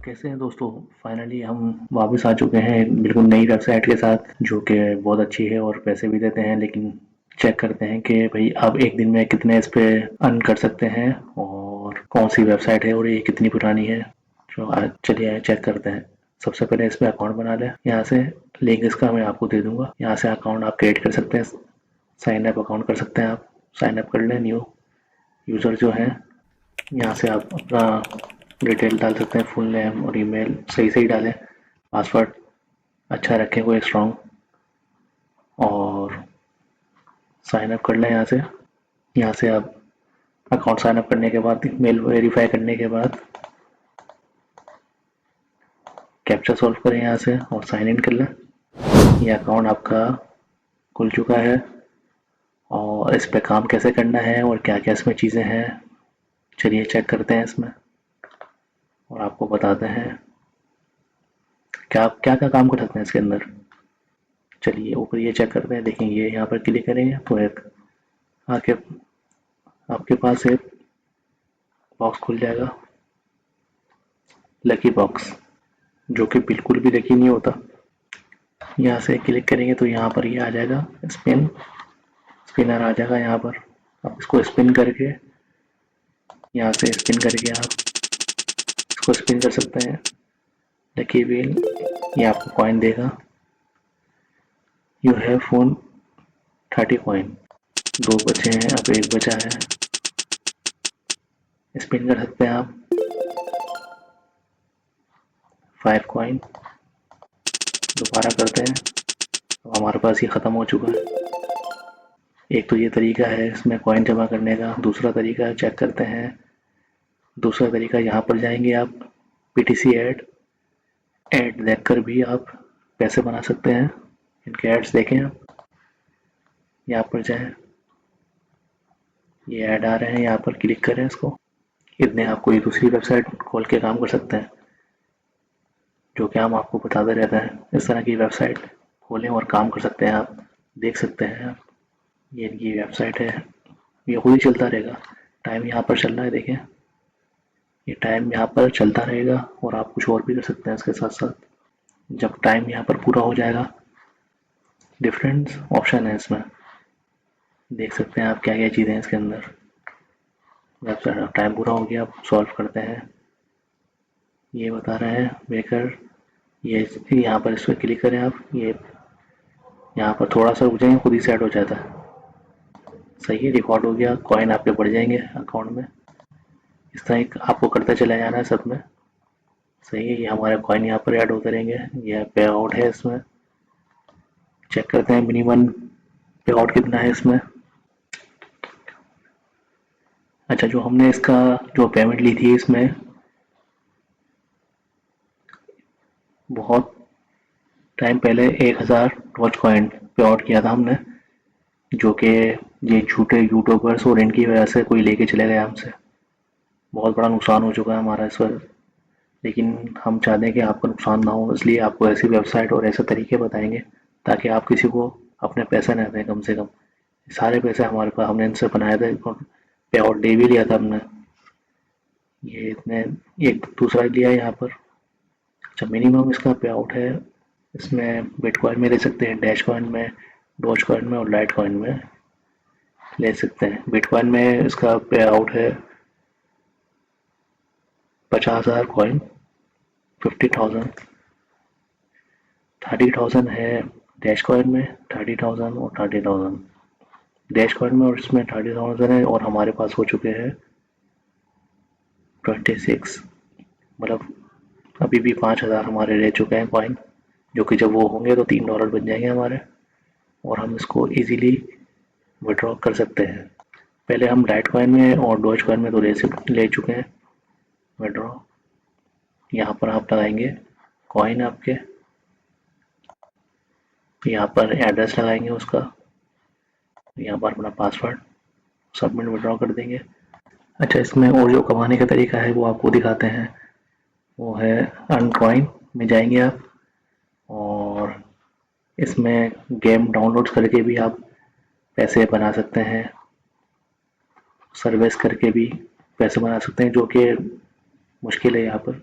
कैसे हैं दोस्तों। फाइनली हम वापस आ चुके हैं एक बिल्कुल नई वेबसाइट के साथ, जो कि बहुत अच्छी है और पैसे भी देते हैं। लेकिन चेक करते हैं कि भाई आप एक दिन में कितने इस पे अर्न कर सकते हैं और कौन सी वेबसाइट है और ये कितनी पुरानी है। तो चलिए चेक करते हैं। सबसे पहले इस पे अकाउंट बना लें। यहाँ से लिंक इसका मैं आपको दे दूंगा। यहाँ से अकाउंट आप क्रिएट कर सकते हैं, साइन अप अकाउंट कर सकते हैं। आप साइन अप कर लें। न्यू यूज़र जो है, यहाँ से आप अपना डिटेल डाल सकते हैं, फुल नेम और ईमेल सही सही डालें। पासवर्ड अच्छा रखें, कोई स्ट्रॉन्ग, और साइन अप कर लें। यहाँ से आप अकाउंट साइन अप करने के बाद, मेल वेरीफाई करने के बाद कैप्चा सॉल्व करें यहाँ से और साइन इन कर लें। ये अकाउंट आपका खुल चुका है और इस पर काम कैसे करना है और क्या क्या इसमें चीज़ें हैं, चलिए चेक करते हैं इसमें और आपको बताते हैं क्या क्या क्या काम कर सकते हैं इसके अंदर। चलिए ऊपर ये चेक करते हैं। देखें, ये यहाँ पर क्लिक करेंगे तो एक आके आपके पास एक बॉक्स खुल जाएगा, लकी बॉक्स, जो कि बिल्कुल भी लकी नहीं होता। यहाँ से क्लिक करेंगे तो यहाँ पर ये आ जाएगा स्पिनर आ जाएगा यहाँ पर। आप इसको स्पिन करके, यहाँ से स्पिन करके आप इसको स्पिन कर सकते हैं। लकी व्हील, ये आपको कॉइन देगा। यू हैव फोन 30 कॉइन, 2 बचे हैं, अब 1 बचा है। स्पिन कर सकते हैं आप 5 कॉइन। दोबारा करते हैं तो हमारे पास ये ख़त्म हो चुका है। एक तो ये तरीका है इसमें कॉइन जमा करने का। दूसरा तरीका चेक करते हैं। दूसरा तरीका, यहाँ पर जाएंगे आप, पीटीसी ऐड देखकर भी आप पैसे बना सकते हैं। इनके एड्स देखें आप, यहाँ पर जाएं, ये ऐड आ रहे हैं, यहाँ पर क्लिक करें इसको। इतने आप कोई दूसरी वेबसाइट खोल के काम कर सकते हैं, जो कि हम आपको बताते रहते हैं। इस तरह की वेबसाइट खोलें और काम कर सकते हैं। आप देख सकते हैं आप, ये इनकी वेबसाइट है, ये खुद ही चलता रहेगा। टाइम यहाँ पर चल रहा है, देखें, ये टाइम यहाँ पर चलता रहेगा और आप कुछ और भी कर सकते हैं इसके साथ साथ। जब टाइम यहाँ पर पूरा हो जाएगा, डिफरेंट ऑप्शन है इसमें, देख सकते हैं आप क्या क्या चीज़ें हैं इसके अंदर। जब टाइम पूरा हो गया, आप सॉल्व करते हैं। ये बता रहे हैं मेकर, ये यहाँ पर इस पर क्लिक करें आप, ये यहाँ पर थोड़ा सा रुक जाएंगे, खुद ही सेट हो जाता है। सही है, रिकॉर्ड हो गया, कॉइन आपके बढ़ जाएंगे अकाउंट में। इस तरह आपको करते चले जाना है सब में। सही है, ये हमारे कॉइन यहाँ पर ऐड होते रहेंगे। ये पे आउट है इसमें, चेक करते हैं मिनिमम पे आउट कितना है इसमें। अच्छा, जो हमने इसका जो पेमेंट ली थी, इसमें बहुत टाइम पहले 1000 डॉज कॉइन पे आउट किया था हमने, जो कि ये झूठे यूट्यूबर्स और इनकी वजह से कोई लेके चले गया हमसे। बहुत बड़ा नुकसान हो चुका है हमारा इस पर। लेकिन हम चाहते हैं कि आपका नुकसान ना हो, इसलिए आपको ऐसी वेबसाइट और ऐसे तरीके बताएंगे ताकि आप किसी को अपने पैसे न दें। कम से कम सारे पैसे हमारे पास, हमने इनसे बनाए थे, पे आउट दे भी लिया था हमने। ये इतने, एक दूसरा लिया है यहाँ पर। अच्छा, मिनिमम इसका पे आउट है, इसमें बिटकॉइन में ले सकते हैं, डैश कॉइन में, डॉज कॉइन में और लाइट कॉइन में ले सकते हैं। बिटकॉइन में इसका पे आउट है 50,000 कॉइन, 50,000। 30,000 है डैश कॉइन में, 30,000 और 30,000 डैश कॉइन में, और इसमें 30,000 है। और हमारे पास हो चुके हैं 26, मतलब अभी भी 5,000 हमारे रह चुके हैं कॉइन, जो कि जब वो होंगे तो $3 बन जाएंगे हमारे, और हम इसको इजीली विड्रॉ कर सकते हैं। पहले हम लाइट कॉइन में और डॉज कॉइन में तो ले चुके हैं विड्रॉ। यहाँ पर आप लगाएंगे कॉइन आपके, यहाँ पर एड्रेस लगाएंगे उसका, यहाँ पर अपना पासवर्ड, सबमिट विड्रॉ कर देंगे। अच्छा, इसमें और जो कमाने का तरीका है वो आपको दिखाते हैं। वो है अर्न कॉइन में जाएंगे आप, और इसमें गेम डाउनलोड करके भी आप पैसे बना सकते हैं, सर्विस करके भी पैसे बना सकते हैं, जो कि मुश्किल है यहाँ पर।